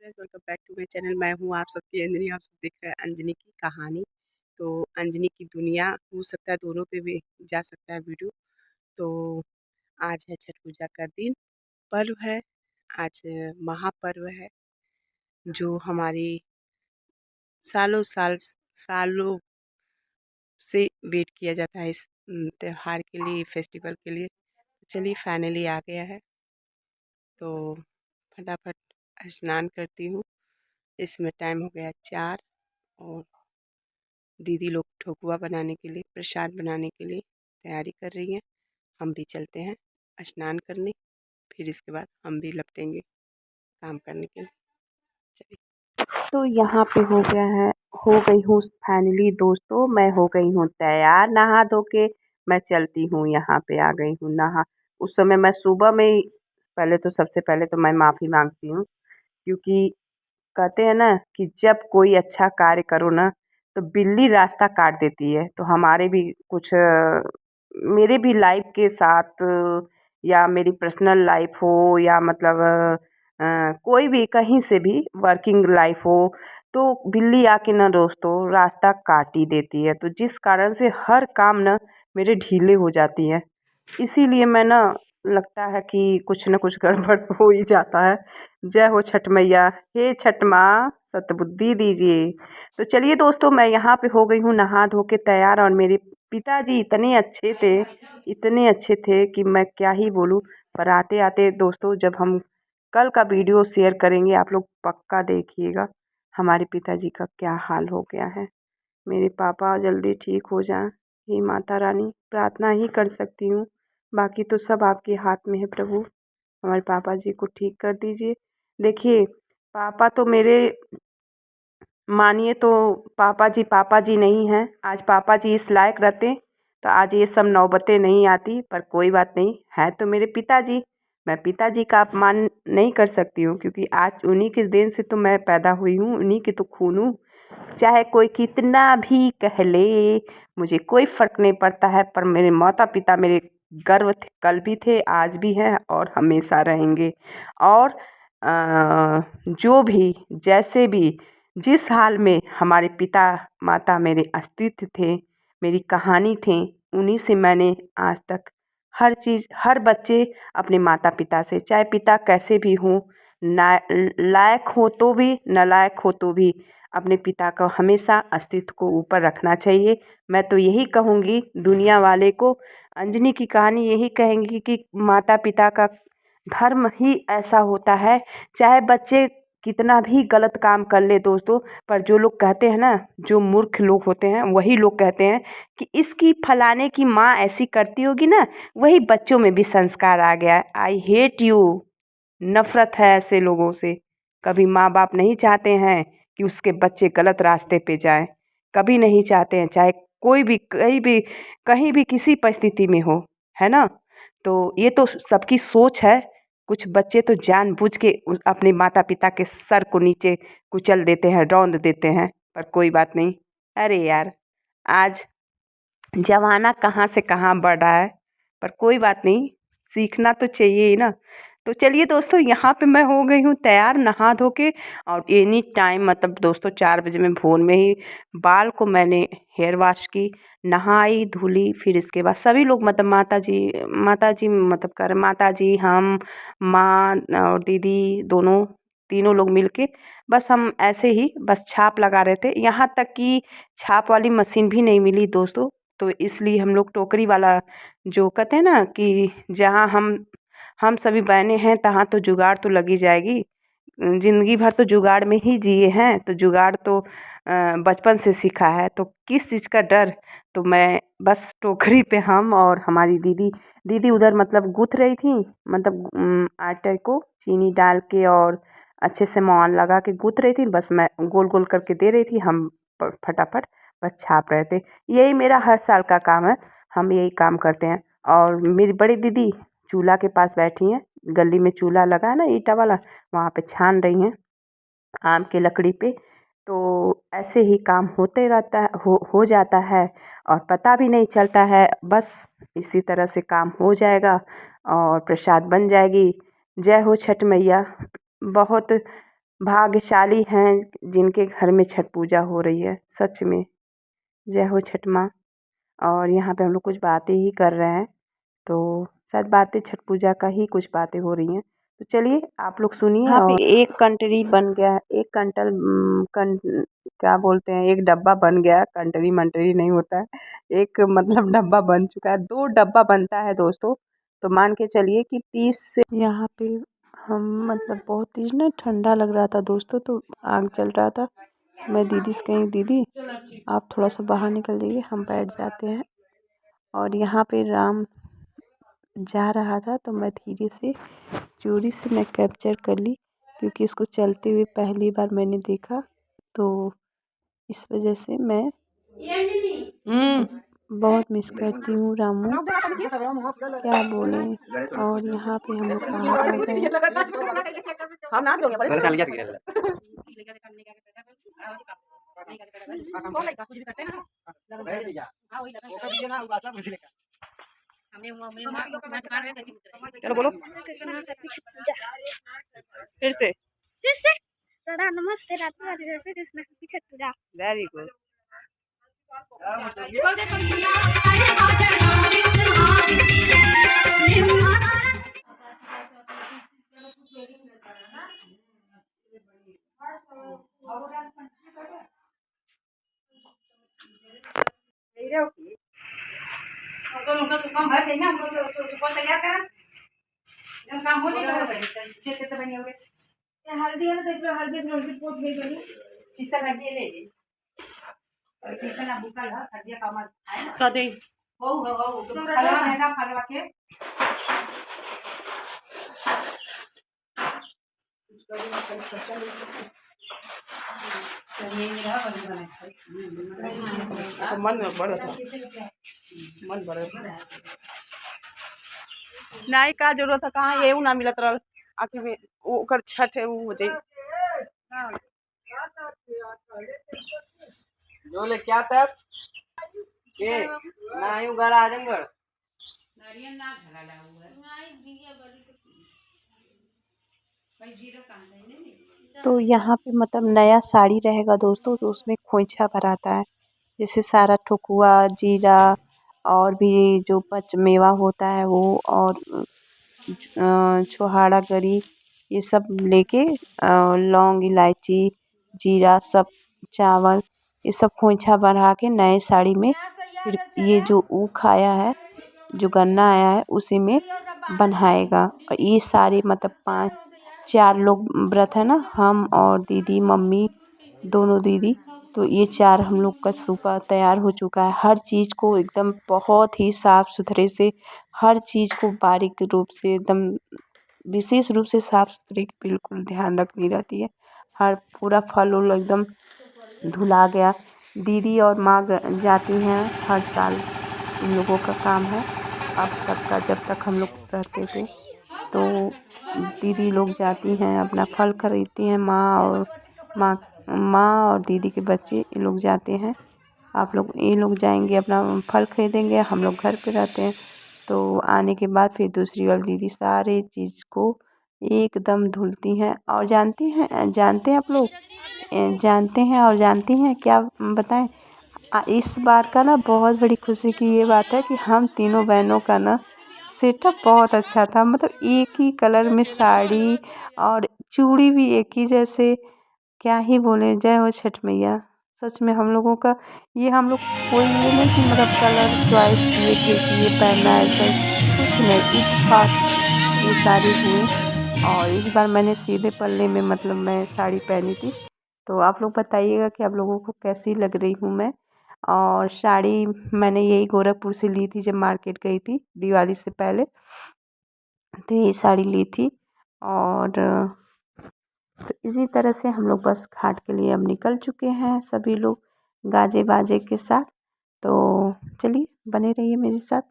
Guys, welcome back to my channel. मैं हूँ आप सबकी अंजनी। आप सब देख रहे हैं अंजनी की कहानी। तो अंजनी की दुनिया, हो सकता है दोनों पे भी जा सकता है वीडियो। तो आज है छठ पूजा का दिन, पर्व है आज, महापर्व है जो हमारी सालों सालों से वेट किया जाता है इस त्योहार के लिए, फेस्टिवल के लिए। चलिए फाइनली आ गया है, तो फटाफट स्नान करती हूँ। इसमें टाइम हो गया 4 और दीदी लोग ठोकुआ बनाने के लिए, प्रसाद बनाने के लिए तैयारी कर रही हैं। हम भी चलते हैं स्नान करने, फिर इसके बाद हम भी लपटेंगे काम करने के लिए। चलिए, तो यहाँ पे हो गई हूँ फाइनली दोस्तों। मैं हो गई हूँ तैयार नहा धो के। मैं चलती हूँ, यहाँ पे आ गई हूँ नहा। उस समय मैं सुबह में ही, पहले तो सबसे पहले तो मैं माफ़ी मांगती हूँ, क्योंकि कहते हैं ना कि जब कोई अच्छा कार्य करो ना तो बिल्ली रास्ता काट देती है। तो हमारे भी कुछ मेरे भी लाइफ के साथ, या मेरी पर्सनल लाइफ हो, या मतलब कोई भी कहीं से भी वर्किंग लाइफ हो, तो बिल्ली आके ना दोस्तों रास्ता काट ही देती है। तो जिस कारण से हर काम ना मेरे ढीले हो जाती है। इसीलिए मैं ना, लगता है कि कुछ न कुछ गड़बड़ हो ही जाता है। जय हो छठ मैया, हे छठ माँ सतबुद्धि दीजिए। तो चलिए दोस्तों, मैं यहाँ पे हो गई हूँ नहा धो के तैयार, और मेरे पिताजी इतने अच्छे थे कि मैं क्या ही बोलूँ। पर आते आते दोस्तों, जब हम कल का वीडियो शेयर करेंगे, आप लोग पक्का देखिएगा हमारे पिताजी का क्या हाल हो गया है। मेरे पापा जल्दी ठीक हो जाएं, हे माता रानी, प्रार्थना ही कर सकती हूँ। बाकी तो सब आपके हाथ में है प्रभु। हमारे पापा जी को ठीक कर दीजिए। देखिए, पापा तो मेरे, मानिए तो पापा जी नहीं हैं। आज पापा जी इस लायक रहते तो आज ये सब नौबतें नहीं आती। पर कोई बात नहीं, है तो मेरे पिताजी। मैं पिताजी का अपमान नहीं कर सकती हूँ, क्योंकि आज उन्हीं के देन से तो मैं पैदा हुई हूँ, उन्हीं की तो खून हूँ। चाहे कोई कितना भी कह ले, मुझे कोई फ़र्क नहीं पड़ता है। पर मेरे माता पिता मेरे गर्व थे, कल भी थे, आज भी हैं और हमेशा रहेंगे। और जो भी, जैसे भी, जिस हाल में हमारे पिता माता मेरे अस्तित्व थे, मेरी कहानी थे, उन्हीं से मैंने आज तक हर चीज़, हर बच्चे अपने माता पिता से, चाहे पिता कैसे भी हों, ना लायक हो तो भी, नालायक हो तो भी, अपने पिता का हमेशा अस्तित्व को ऊपर रखना चाहिए। मैं तो यही कहूँगी दुनिया वाले को, अंजनी की कहानी यही कहेंगी कि माता पिता का धर्म ही ऐसा होता है। चाहे बच्चे कितना भी गलत काम कर ले दोस्तों, पर जो लोग कहते हैं ना, जो मूर्ख लोग होते हैं, वही लोग कहते हैं कि इसकी फलाने की माँ ऐसी करती होगी ना, वही बच्चों में भी संस्कार आ गया है। आई हेट यू, नफ़रत है ऐसे लोगों से। कभी माँ बाप नहीं चाहते हैं कि उसके बच्चे गलत रास्ते पे जाएं, कभी नहीं चाहते हैं, चाहे कोई भी कहीं भी किसी परिस्थिति में हो, है ना। तो ये तो सबकी सोच है। कुछ बच्चे तो जानबूझ के अपने माता पिता के सर को नीचे कुचल देते हैं, रौंद देते हैं। पर कोई बात नहीं। अरे यार, आज ज़माना कहाँ से कहाँ बढ़ रहा है, पर कोई बात नहीं, सीखना तो चाहिए ही ना। तो चलिए दोस्तों, यहाँ पे मैं हो गई हूँ तैयार नहा धो के, और एनी टाइम मतलब दोस्तों 4 बजे में भोर में ही बाल को मैंने हेयर वॉश की, नहाई धुली। फिर इसके बाद सभी लोग मतलब माता जी मतलब कर माता जी, हम, माँ और दीदी, दोनों तीनों लोग मिल के बस हम ऐसे ही बस छाप लगा रहे थे। यहाँ तक कि छाप वाली मशीन भी नहीं मिली दोस्तों। तो इसलिए हम लोग टोकरी वाला, जो कहते हैं ना कि जहाँ हम सभी बहनें हैं, तहाँ तो जुगाड़ तो लगी जाएगी। ज़िंदगी भर तो जुगाड़ में ही जिए हैं, तो जुगाड़ तो बचपन से सीखा है, तो किस चीज़ का डर। तो मैं बस टोकरी पे, हम और हमारी दीदी उधर मतलब गूँथ रही थी, मतलब आटे को चीनी डाल के और अच्छे से मोयन लगा के गूँथ रही थी। बस मैं गोल गोल करके दे रही थी, हम फटाफट बस छाप रहे थे। यही मेरा हर साल का काम है, हम यही काम करते हैं। और मेरी बड़ी दीदी चूल्हा के पास बैठी हैं, गली में चूल्हा लगा है ना ईंटा वाला, वहाँ पे छान रही हैं आम की लकड़ी पे। तो ऐसे ही काम होते रहता है, हो जाता है, और पता भी नहीं चलता है। बस इसी तरह से काम हो जाएगा और प्रसाद बन जाएगी। जय हो छठ मैया। बहुत भाग्यशाली हैं जिनके घर में छठ पूजा हो रही है। सच में जय हो छठ माँ। और यहाँ पे हम लोग कुछ बातें ही कर रहे हैं, तो शायद बातें छठ पूजा का ही कुछ बातें हो रही हैं। तो चलिए आप लोग सुनिए। यहाँ पे एक कंटरी बन गया है, एक कंटल क्या बोलते हैं, एक डब्बा बन गया। कंटरी मंटरी नहीं होता है, एक मतलब डब्बा बन चुका है। 2 डब्बा बनता है दोस्तों। तो मान के चलिए कि 30 से यहाँ पे हम मतलब बहुत तेज ना ठंडा लग रहा था दोस्तों, तो आग जल रहा था। मैं दीदी से कही दीदी आप थोड़ा सा बाहर निकल जाइए, हम बैठ जाते हैं। और यहाँ पे राम जा रहा था तो मैं धीरे से चोरी से मैं कैप्चर कर ली, क्योंकि इसको चलते हुए पहली बार मैंने देखा। तो इस वजह से मैं बहुत मिस करती हूँ रामू, क्या बोले। और यहाँ पे हम लोग बाहर आ गए। चलो बोलो फिर से नमस्ते कृष्ण की छठ पूजा। Very good. हल्दी है तो इसमें हल्दी पोत गई बनी किसन हल्दी ले ले और किसन अब बुका ला हल्दी का मत सदे हो तो फलवा है ना फलवा के मन में बढ़ मन बढ़ नाई का जरूरत है कहाँ ये ना मिलत रहा आखिर में ओकर छठ है वो हो जाए। जो ले क्या तब के ना आयु घर आजमगढ़ नारियल ना घला हुआ है नाई दिया बड़ी भाई जीरो काम नहीं। तो यहाँ पे मतलब नया साड़ी रहेगा दोस्तों, तो उसमें खोइछा भराता है, जैसे सारा ठुकुआ जीरा और भी जो पच मेवा होता है वो, और छोहाड़ा गरी ये सब लेके लौंग इलायची जीरा सब चावल ये सब खोइछा बढ़ा के नए साड़ी में फिर ये जो ऊख आया है जो गन्ना आया है उसी में बनाएगा। और ये सारे मतलब 4 लोग व्रत है ना, हम और दीदी मम्मी दोनों दीदी, तो ये 4 हम लोग का सूपा तैयार हो चुका है। हर चीज़ को एकदम बहुत ही साफ़ सुथरे से, हर चीज़ को बारीक रूप से एकदम विशेष रूप से साफ़ सुथरे की बिल्कुल ध्यान रखनी रहती है। हर पूरा फल उल एकदम धुला गया। दीदी और माँ जाती हैं हर साल, इन लोगों का काम है। अब सबका जब तक हम लोग रहते थे तो दीदी लोग जाती हैं अपना फल खरीदती हैं, माँ और दीदी के बच्चे ये लोग जाते हैं। आप लोग ये लोग जाएंगे अपना फल खरीदेंगे, हम लोग घर पे रहते हैं। तो आने के बाद फिर दूसरी वाली दीदी सारे चीज़ को एकदम धुलती हैं। और जानते हैं आप लोग जानते हैं और जानती हैं क्या बताएं, इस बार का ना बहुत बड़ी खुशी की ये बात है कि हम तीनों बहनों का ना सेटअप बहुत अच्छा था। मतलब एक ही कलर में साड़ी और चूड़ी भी एक ही जैसे, क्या ही बोले। जय हो छठ मैया। सच में हम लोगों का ये हम लोग कोई ये नहीं कि मतलब कलर चॉइस किए थे कि ये पहनना है, ऐसा कुछ नहीं, इत्तेफाक ये साड़ी हुए। और इस बार मैंने सीधे पल्ले में मतलब मैं साड़ी पहनी थी। तो आप लोग बताइएगा कि आप लोगों को कैसी लग रही हूँ मैं। और साड़ी मैंने यही गोरखपुर से ली थी जब मार्केट गई थी दिवाली से पहले, तो ये साड़ी ली थी। और तो इसी तरह से हम लोग बस घाट के लिए अब निकल चुके हैं सभी लोग गाजे बाजे के साथ। तो चलिए बने रहिए मेरे साथ।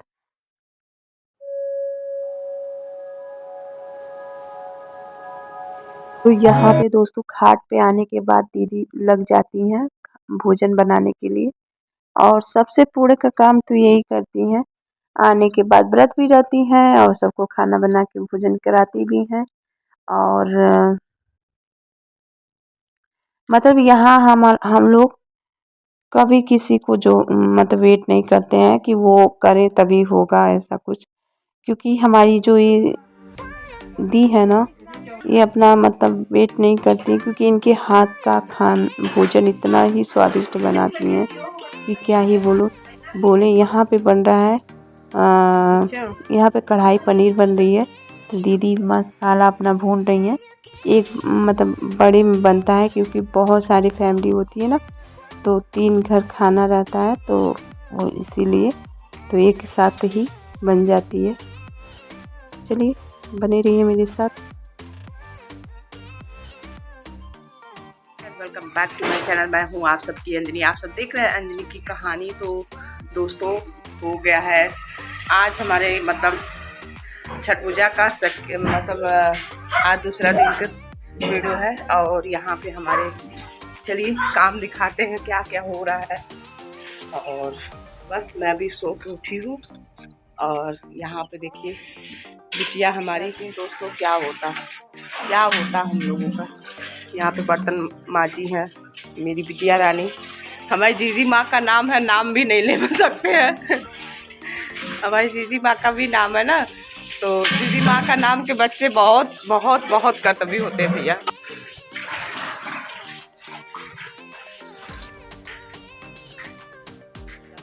तो यहाँ पे दोस्तों घाट पे आने के बाद दीदी लग जाती हैं भोजन बनाने के लिए। और सबसे पूरे का काम तो यही करती हैं, आने के बाद व्रत भी रहती हैं और सबको खाना बना के भोजन कराती भी हैं। और मतलब यहाँ हम लोग कभी किसी को जो मतलब वेट नहीं करते हैं कि वो करे तभी होगा ऐसा कुछ, क्योंकि हमारी जो ये दी है ना, ये अपना मतलब वेट नहीं करती, क्योंकि इनके हाथ का भोजन इतना ही स्वादिष्ट बनाती हैं कि क्या ही बोले। यहाँ पे बन रहा है यहाँ पे कढ़ाई पनीर बन रही है, तो दीदी मसाला अपना भून रही हैं। एक मतलब बड़े में बनता है, क्योंकि बहुत सारी फैमिली होती है ना, तो 3 घर खाना रहता है, तो वो इसीलिए तो एक साथ ही बन जाती है। चलिए बने रहिए मेरे साथ। Welcome back to my channel. मैं हूँ आप सबकी अंजनी। आप सब देख रहे हैं अंजनी की कहानी। तो दोस्तों, हो गया है आज हमारे मतलब छठ पूजा का आज दूसरा दिन का वीडियो है। और यहाँ पे हमारे चलिए काम दिखाते हैं क्या क्या हो रहा है। और बस मैं अभी सो के उठी हूँ। और यहाँ पे देखिए बिटिया हमारी की दोस्तों क्या होता हम लोगों का। यहाँ पे बर्तन माजी है मेरी बिटिया रानी। हमारी जीजी माँ का नाम है, नाम भी नहीं ले सकते हैं। हमारी जीजी माँ का भी नाम है ना, तो जीजी माँ का नाम के बच्चे बहुत बहुत बहुत कर्तव्य होते हैं भैया।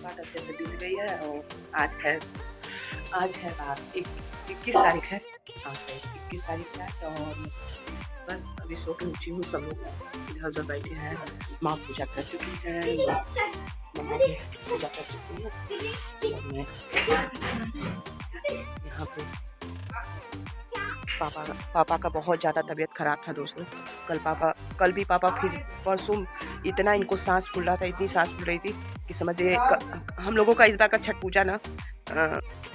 बात अच्छे से बीत गई है। और आज है रात 21 तारीख है। हाँ सही 21 तारीख है। और बस अभी सो के उठी हूँ। सब लोग इधर उधर बैठे हैं। माँ पूजा कर चुकी है, मम्मा भी पूजा कर चुकी है। और मैं यहाँ पे पापा का बहुत ज़्यादा तबीयत ख़राब था दोस्तों। कल भी पापा फिर परसों इतना इनको सांस फूल रहा था, इतनी सांस फूल रही थी कि समझिए हम लोगों का इस बार का छठ पूजा ना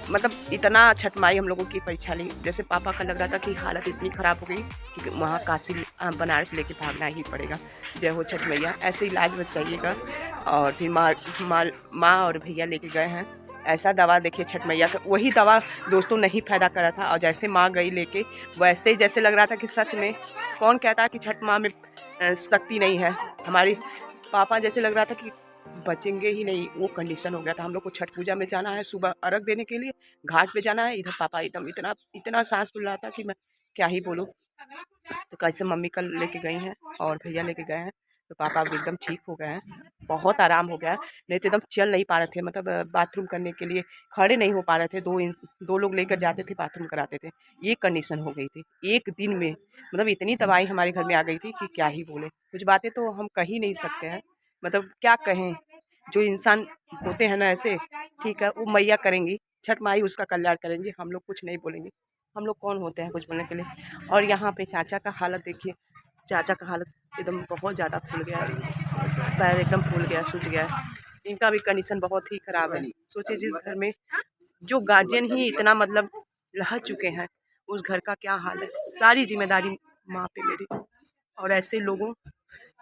मतलब इतना छठ माई हम लोगों की परीक्षा ली। जैसे पापा का लग रहा था कि हालत इतनी ख़राब हो गई कि वहाँ काशी बनारस लेके भागना ही पड़ेगा। जय हो छठ मैया, ऐसे इलाज बच जाइएगा। और फिर माँ और भैया लेके गए हैं। ऐसा दवा देखिए छठ मैया का, वही दवा दोस्तों नहीं फ़ायदा कर रहा था। और जैसे माँ गई लेके, वैसे ही जैसे लग रहा था कि सच में कौन कहता है कि छठ माँ में शक्ति नहीं है। हमारी पापा जैसे लग रहा था कि बचेंगे ही नहीं, वो कंडीशन हो गया था। हम लोग को छठ पूजा में जाना है, सुबह अर्घ देने के लिए घाट पे जाना है। इधर पापा एकदम इतना सांस फूल रहा था कि मैं क्या ही बोलूँ। तो कैसे मम्मी कल लेके गई हैं और भैया लेके गए हैं, तो पापा अब एकदम ठीक हो गए हैं, बहुत आराम हो गया है। नहीं तो एकदम चल नहीं पा रहे थे, मतलब बाथरूम करने के लिए खड़े नहीं हो पा रहे थे। दो लोग लेकर जाते थे, बाथरूम कराते थे। ये कंडीशन हो गई थी एक दिन में। मतलब इतनी दवाई हमारे घर में आ गई थी कि क्या ही बोले। कुछ बातें तो हम कह ही नहीं सकते हैं, मतलब क्या कहें। जो इंसान होते हैं ना ऐसे, ठीक है, वो मैया करेंगी, छठ माई उसका कल्याण करेंगे। हम लोग कुछ नहीं बोलेंगे, हम लोग कौन होते हैं कुछ बोलने के लिए। और यहाँ पे चाचा का हालत देखिए, चाचा का हालत एकदम बहुत ज़्यादा फूल गया है, पैर एकदम फूल गया, सूज गया है। इनका भी कंडीशन बहुत ही ख़राब है। सोचिए जिस घर में जो गार्जियन ही इतना मतलब रह चुके हैं, उस घर का क्या हाल है। सारी जिम्मेदारी माँ पे मेरी। और ऐसे लोगों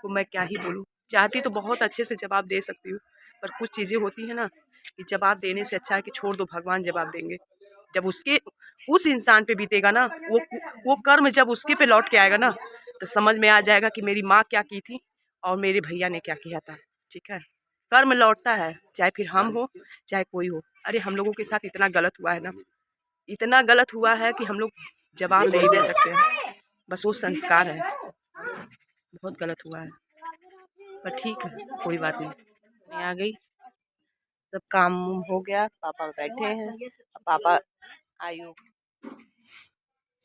को मैं क्या ही बोलूँ। चाहती तो बहुत अच्छे से जवाब दे सकती हूँ, पर कुछ चीज़ें होती हैं ना कि जवाब देने से अच्छा है कि छोड़ दो, भगवान जवाब देंगे। जब उस इंसान पे बीतेगा ना, वो कर्म जब उसके पे लौट के आएगा ना, तो समझ में आ जाएगा कि मेरी माँ क्या की थी और मेरे भैया ने क्या किया था। ठीक है, कर्म लौटता है, चाहे फिर हम हो चाहे कोई हो। अरे हम लोगों के साथ इतना गलत हुआ है ना, इतना गलत हुआ है कि हम लोग जवाब नहीं दे सकते हैं। बस वो संस्कार है, बहुत गलत हुआ है। पर ठीक है, कोई बात नहीं। मैं आ गई, सब काम हो गया, पापा बैठे हैं। पापा आयु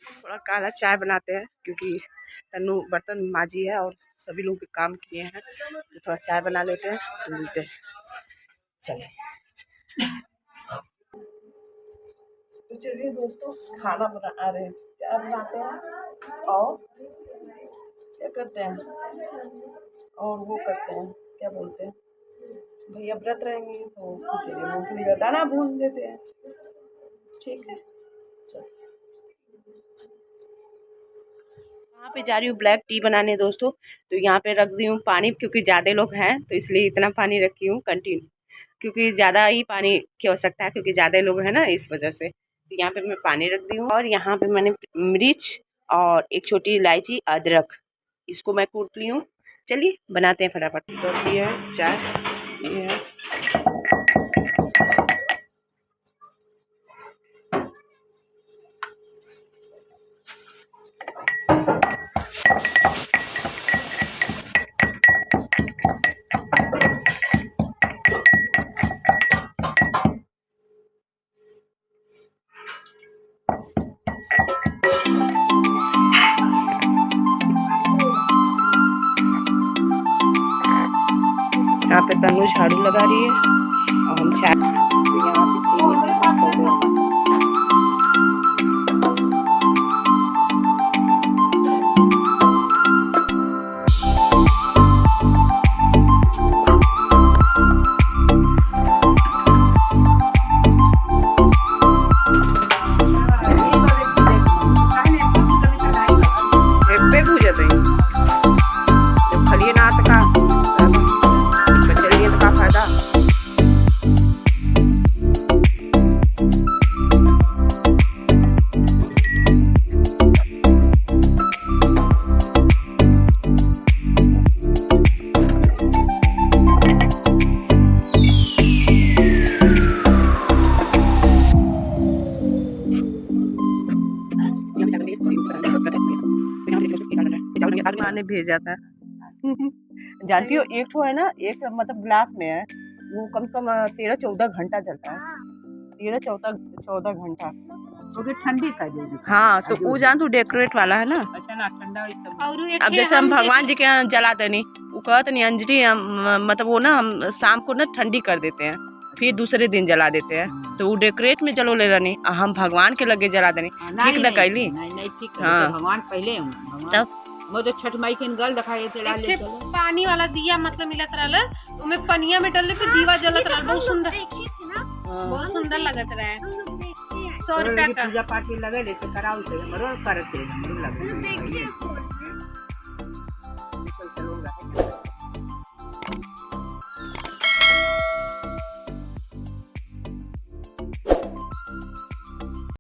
थोड़ा काला चाय बनाते हैं, क्योंकि तन्नू बर्तन माजी है और सभी लोग काम किए हैं, तो थोड़ा चाय बना लेते हैं तो मिलते हैं। चलिए तो चलिए दोस्तों, खाना बना रहे हैं, चाय बनाते हैं और क्या करते हैं, और वो करते हैं, क्या बोलते हैं, भैया व्रत रहेंगे तो उनके लिए मूंगफली का दाना भून देते हैं। ठीक है, यहाँ पे जा रही हूँ ब्लैक टी बनाने दोस्तों। तो यहाँ पे रख दी हूँ पानी, क्योंकि ज़्यादा लोग हैं तो इसलिए इतना पानी रखी हूँ कंटिन्यू, क्योंकि ज़्यादा ही पानी की आवश्यकता है, क्योंकि ज़्यादा लोग हैं ना, इस वजह से। तो यहाँ पे मैं पानी रख दी हूँ। और यहाँ पे मैंने मिर्च और एक छोटी इलायची, अदरक, इसको मैं कूट ली हूँ। चलिए बनाते हैं फटाफट। ये है चाय, ये है यहाँ पे तन्नू झाड़ू लगा रही है और हम चाय यहाँ पे ने भेजा था। जानती हो एक ठो है ना, एक मतलब ग्लास में है, वो कम से कम 13-14 घंटा चलता है। 13-14 घंटा ठंडी कर देगी। हाँ तो वो जान तू डेकोरेट वाला है ना। अच्छा ना ठंडा। अब जैसे हम भगवान जी के यहाँ जलाते नहीं, वो कहते नहीं अंजलि मतलब वो ना हम शाम को ना ठंडी कर देते हैं, फिर दूसरे दिन जला देते हैं। तो वो डेकोरेट में जलो ले रही, हम भगवान के लगे जला देनी। ठीक न कैली। हाँ भगवान पहले तब तो छठ माई के गल दिखाई ले पानी वाला दिया मतलब मिलत रहल, उमे पनिया में डलले पे दीवा जलत रहल, बहुत सुंदर लगत रहे। 100 रुपया का पूजा पाठ लगे से कराओ से करते